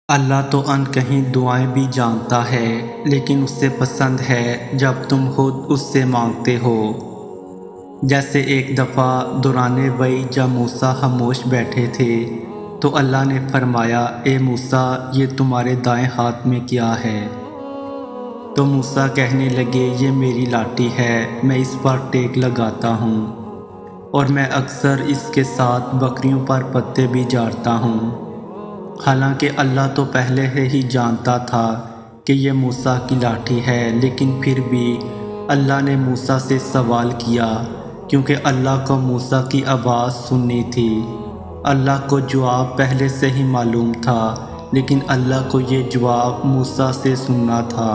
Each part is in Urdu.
اللہ تو ان کہیں دعائیں بھی جانتا ہے، لیکن اسے پسند ہے جب تم خود اس سے مانگتے ہو۔ جیسے ایک دفعہ دوران وحی جب موسیٰ خاموش بیٹھے تھے تو اللہ نے فرمایا، اے موسیٰ، یہ تمہارے دائیں ہاتھ میں کیا ہے؟ تو موسیٰ کہنے لگے، یہ میری لاٹھی ہے، میں اس پر ٹیک لگاتا ہوں اور میں اکثر اس کے ساتھ بکریوں پر پتے بھی جاڑتا ہوں۔ حالانکہ اللہ تو پہلے ہی جانتا تھا کہ یہ موسیٰ کی لاٹھی ہے، لیکن پھر بھی اللہ نے موسیٰ سے سوال کیا، کیونکہ اللہ کو موسیٰ کی آواز سننی تھی۔ اللہ کو جواب پہلے سے ہی معلوم تھا، لیکن اللہ کو یہ جواب موسیٰ سے سننا تھا۔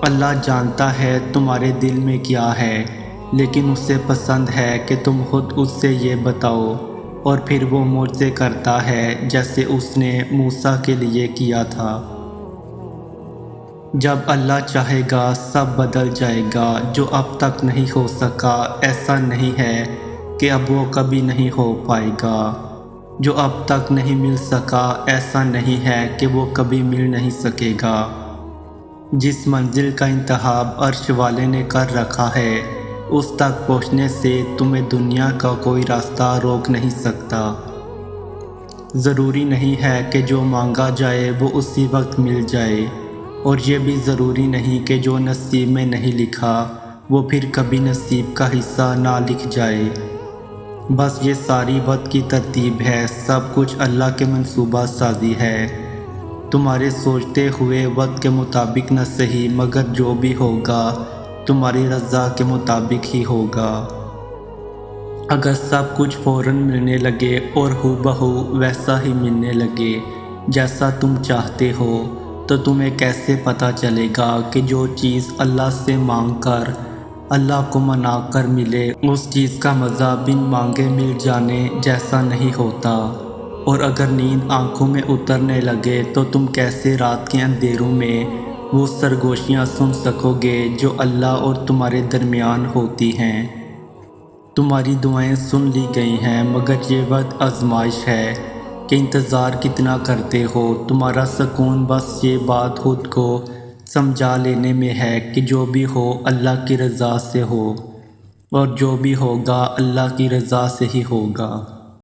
اللہ جانتا ہے تمہارے دل میں کیا ہے، لیکن اسے پسند ہے کہ تم خود اس سے یہ بتاؤ، اور پھر وہ معجزے کرتا ہے جیسے اس نے موسیٰ کے لیے کیا تھا۔ جب اللہ چاہے گا سب بدل جائے گا۔ جو اب تک نہیں ہو سکا ایسا نہیں ہے کہ اب وہ کبھی نہیں ہو پائے گا۔ جو اب تک نہیں مل سکا ایسا نہیں ہے کہ وہ کبھی مل نہیں سکے گا۔ جس منزل کا انتخاب عرش والے نے کر رکھا ہے، اس تک پہنچنے سے تمہیں دنیا کا کوئی راستہ روک نہیں سکتا۔ ضروری نہیں ہے کہ جو مانگا جائے وہ اسی وقت مل جائے، اور یہ بھی ضروری نہیں کہ جو نصیب میں نہیں لکھا وہ پھر کبھی نصیب کا حصہ نہ لکھ جائے۔ بس یہ ساری وقت کی ترتیب ہے، سب کچھ اللہ کے منصوبہ سازی ہے۔ تمہارے سوچتے ہوئے وقت کے مطابق نہ صحیح، مگر جو بھی ہوگا تمہاری رضا کے مطابق ہی ہوگا۔ اگر سب کچھ فوراً ملنے لگے اور ہو بہو ویسا ہی ملنے لگے جیسا تم چاہتے ہو، تو تمہیں کیسے پتہ چلے گا کہ جو چیز اللہ سے مانگ کر اللہ کو منا کر ملے، اس چیز کا مزہ بن مانگے مل جانے جیسا نہیں ہوتا؟ اور اگر نیند آنکھوں میں اترنے لگے تو تم کیسے رات کے اندھیروں میں وہ سرگوشیاں سن سکو گے جو اللہ اور تمہارے درمیان ہوتی ہیں؟ تمہاری دعائیں سن لی گئی ہیں، مگر یہ وقت آزمائش ہے کہ انتظار کتنا کرتے ہو۔ تمہارا سکون بس یہ بات خود کو سمجھا لینے میں ہے کہ جو بھی ہو اللہ کی رضا سے ہو، اور جو بھی ہوگا اللہ کی رضا سے ہی ہوگا۔